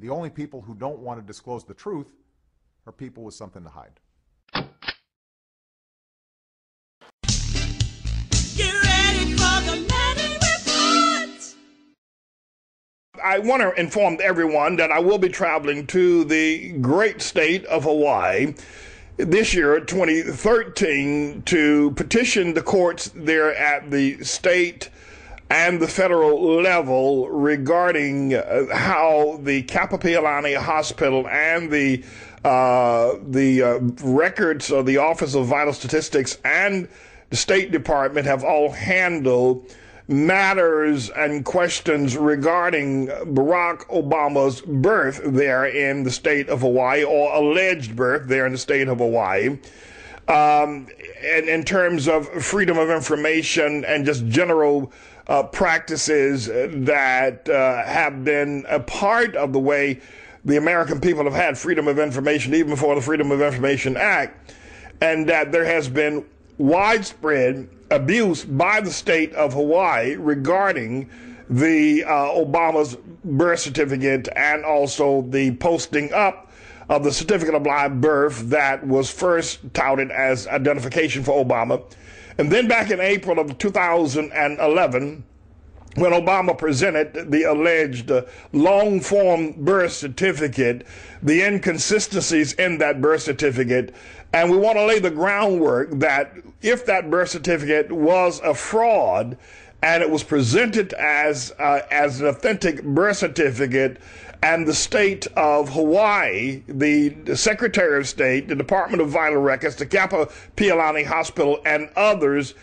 The only people who don't want to disclose the truth are people with something to hide. Get ready for the Manning Report. I want to inform everyone that I will be traveling to the great state of Hawaii this year, 2013, to petition the courts there at the state and the federal level regarding how the Kapi'olani Hospital and the records of the Office of Vital Statistics and the State Department have all handled matters and questions regarding Barack Obama's birth there in the state of Hawaii, or alleged birth there in the state of Hawaii. And in terms of freedom of information and just general practices that have been a part of the way the American people have had freedom of information even before the Freedom of Information Act, and that there has been widespread abuse by the state of Hawaii regarding the Obama's birth certificate and also the posting up of the certificate of live birth that was first touted as identification for Obama. And then back in April of 2011, when Obama presented the alleged long-form birth certificate, the inconsistencies in that birth certificate, and we want to lay the groundwork that if that birth certificate was a fraud and it was presented as an authentic birth certificate, and the state of Hawaii, the Secretary of State, the Department of Vital Records, the Kapi'olani Hospital, and others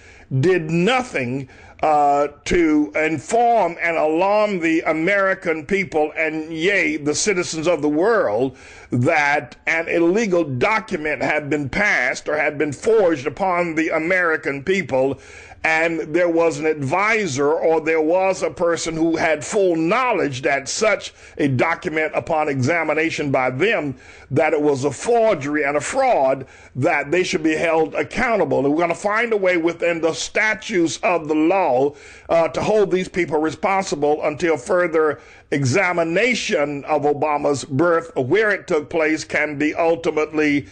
did nothing to inform and alarm the American people and, yea, the citizens of the world, that an illegal document had been passed or had been forged upon the American people, and there was an advisor or there was a person who had full knowledge that such a document, upon examination by them, that it was a forgery and a fraud, that they should be held accountable. And we're going to find a way within the statutes of the law to hold these people responsible until further examination of Obama's birth, or where it took place, can be ultimately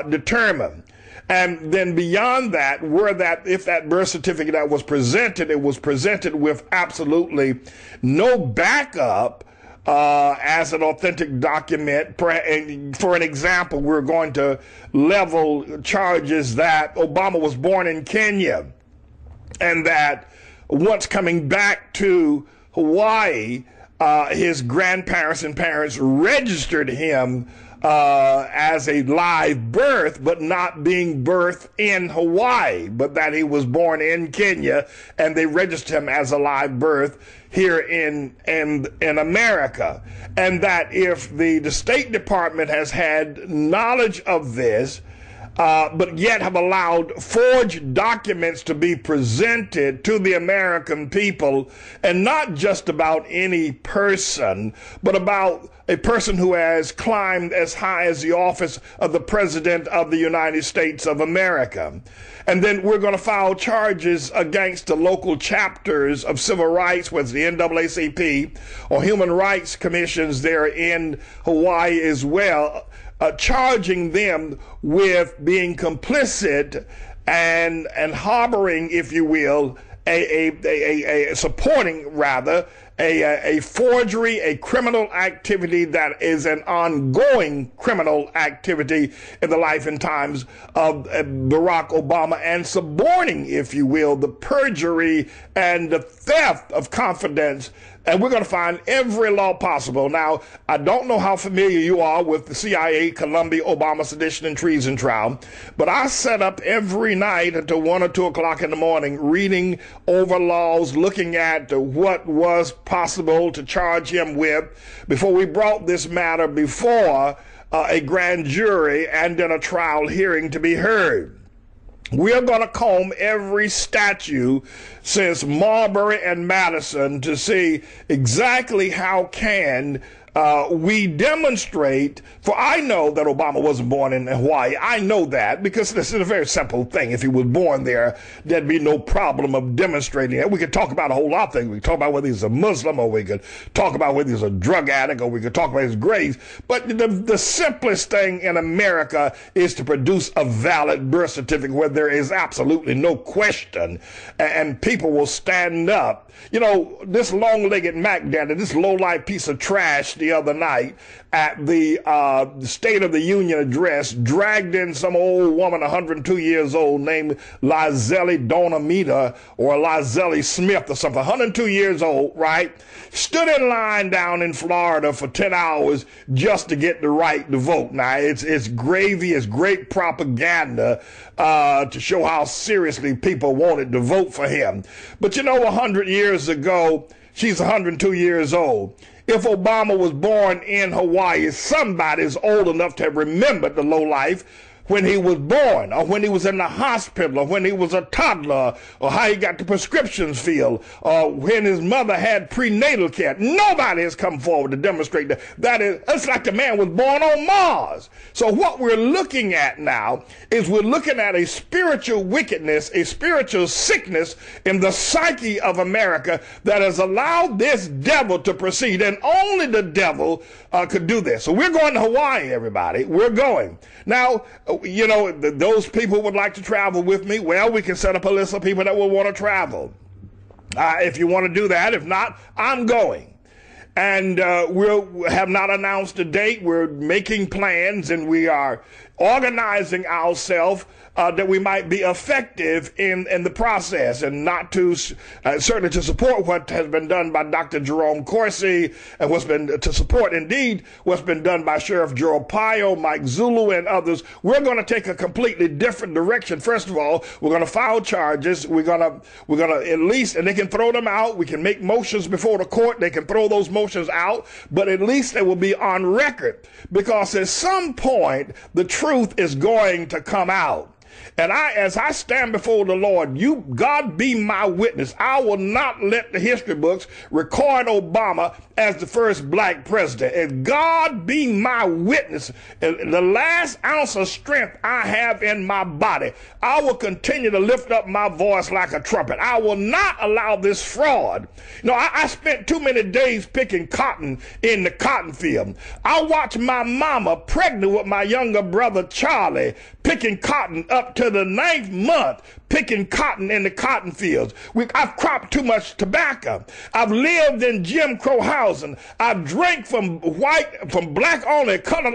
determined. And then beyond that, if that birth certificate that was presented, it was presented with absolutely no backup as an authentic document. For an example, we're going to level charges that Obama was born in Kenya, and that once coming back to Hawaii, his grandparents and parents registered him as a live birth, but not being birthed in Hawaii, but that he was born in Kenya, and they registered him as a live birth here in America. And that if the State Department has had knowledge of this, but yet have allowed forged documents to be presented to the American people, and not just about any person, but about a person who has climbed as high as the office of the President of the United States of America. And then we're going to file charges against the local chapters of civil rights, whether it's the NAACP or human rights commissions there in Hawaii as well, charging them with being complicit and harboring, if you will, supporting rather a forgery, a criminal activity that is an ongoing criminal activity in the life and times of Barack Obama, and suborning, if you will, the perjury and the theft of confidence. And we're going to find every law possible. Now, I don't know how familiar you are with the CIA Columbia Obama sedition and treason trial, but I sat up every night until 1 or 2 o'clock in the morning reading over laws, looking at what was possible to charge him with before we brought this matter before a grand jury and then a trial hearing to be heard. We are going to comb every statute since Marbury and Madison to see exactly how can we demonstrate, for I know that Obama wasn't born in Hawaii. I know that because this is a very simple thing. If he was born there, there'd be no problem of demonstrating it. We could talk about a whole lot of things. We could talk about whether he's a Muslim, or we could talk about whether he's a drug addict, or we could talk about his grades. But the simplest thing in America is to produce a valid birth certificate where there is absolutely no question, and people will stand up. You know, this long-legged Mac Daddy, this low-life piece of trash the other night at the State of the Union address, dragged in some old woman, 102 years old, named Lizelle Donamita or Lizelle Smith or something, 102 years old, right? Stood in line down in Florida for 10 hours just to get the right to vote. Now, it's gravy, it's great propaganda to show how seriously people wanted to vote for him. But you know, 100 years ago, she's 102 years old. If Obama was born in Hawaii, somebody's old enough to have remembered the lowlife when he was born, or when he was in the hospital, or when he was a toddler, or how he got the prescriptions filled, or when his mother had prenatal care. Nobody has come forward to demonstrate that. It's like the man was born on Mars. So what we're looking at now is we're looking at a spiritual wickedness, a spiritual sickness in the psyche of America that has allowed this devil to proceed, and only the devil could do this. So we're going to Hawaii, everybody. We're going. Now, you know, those people would like to travel with me. Well, we can set up a list of people that will want to travel. If you want to do that, if not, I'm going. And we have not announced a date. We're making plans, and we are organizing ourselves that we might be effective in the process, and not to certainly to support what has been done by Dr. Jerome Corsi, and what's been to support indeed what's been done by Sheriff Joe Arpaio, Mike Zulu, and others. We're going to take a completely different direction. First of all, we're going to file charges. We're going to at least, and they can throw them out. We can make motions before the court. They can throw those motions out, but at least they will be on record, because at some point the truth is going to come out. And as I stand before the Lord, God be my witness. I will not let the history books record Obama as the first black president. And God be my witness. The last ounce of strength I have in my body, I will continue to lift up my voice like a trumpet. I will not allow this fraud. You know, I spent too many days picking cotton in the cotton field. I watched my mama pregnant with my younger brother Charlie picking cotton up to the 9th month, picking cotton in the cotton fields. I've cropped too much tobacco. I've lived in Jim Crow housing. I've drank from black only, colored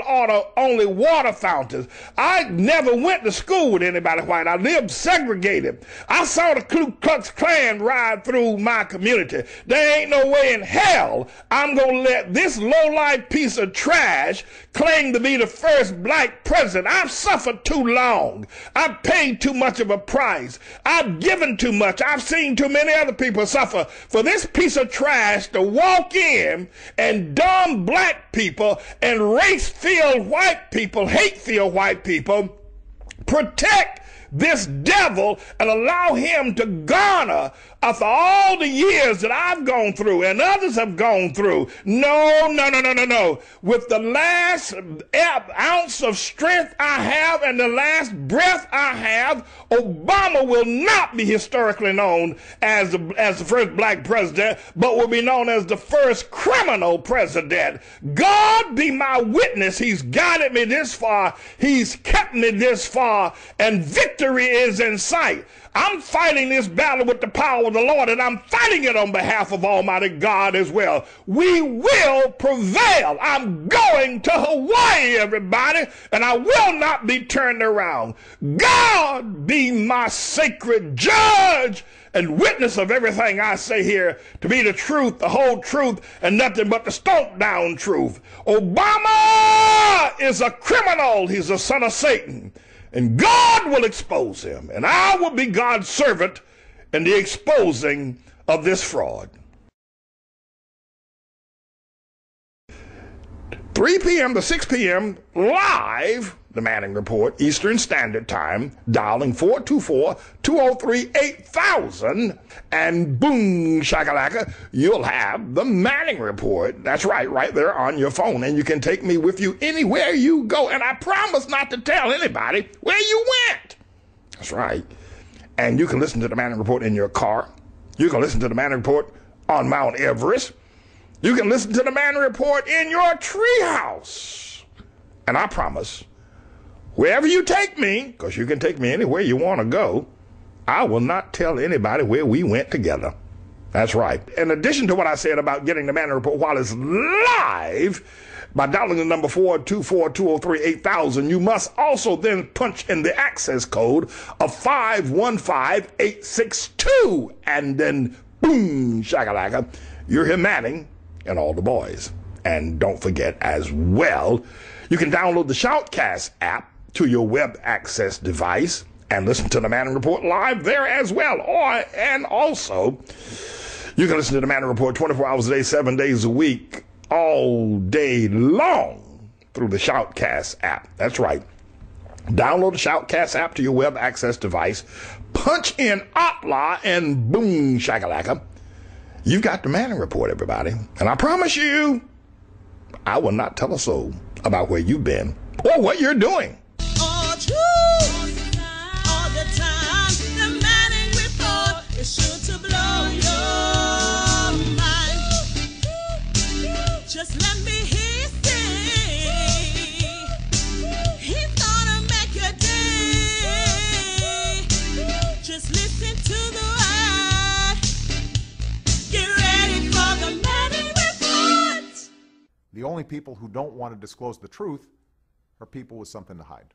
only water fountains. I never went to school with anybody white. I lived segregated. I saw the Ku Klux Klan ride through my community. There ain't no way in hell I'm going to let this low-life piece of trash claim to be the first black president. I've suffered too long. I've paid too much of a price. I've given too much. I've seen too many other people suffer for this piece of trash to walk in and dumb black people and race-filled white people, hate-filled white people, protect this devil and allow him to garner after all the years that I've gone through and others have gone through. No, no, no, no, no, no. With the last ounce of strength I have and the last breath I have, Obama will not be historically known as the first black president, but will be known as the first criminal president. God be my witness. He's guided me this far. He's kept me this far, and victory is in sight. I'm fighting this battle with the power of the Lord, and I'm fighting it on behalf of Almighty God as well. We will prevail. I'm going to Hawaii, everybody, and I will not be turned around. God be my sacred judge and witness of everything I say here to be the truth, the whole truth, and nothing but the stomped down truth. Obama is a criminal. He's a son of Satan. And God will expose him, and I will be God's servant in the exposing of this fraud. 3 p.m. to 6 p.m. live the Manning Report, Eastern Standard Time, dialing 424-203-8000, and boom, shakalaka, you'll have the Manning Report. That's right there on your phone, and you can take me with you anywhere you go, and I promise not to tell anybody where you went. That's right. And you can listen to the Manning Report in your car. You can listen to the Manning Report on Mount Everest. You can listen to the Manning Report in your treehouse. And I promise, wherever you take me, because you can take me anywhere you want to go, I will not tell anybody where we went together. That's right. In addition to what I said about getting the Manning Report while it's live, by dialing the number 424-203-8000, you must also then punch in the access code of 515862, and then boom, shakalaka, you're here Manning and all the boys. And don't forget as well, you can download the Shoutcast app to your web access device and listen to the Manning Report live there as well. And also, you can listen to the Manning Report 24 hours a day, 7 days a week, all day long through the Shoutcast app. That's right. Download the Shoutcast app to your web access device, punch in Atla, and boom, shakalaka, you've got the Manning Report, everybody. And I promise you, I will not tell a soul about where you've been or what you're doing. All true, all the time. The Manning Report is sure to blow your mind. Just let me hear you sing. He's gonna make your day. Just listen to the word. Get ready for the Manning Report. The only people who don't want to disclose the truth are people with something to hide.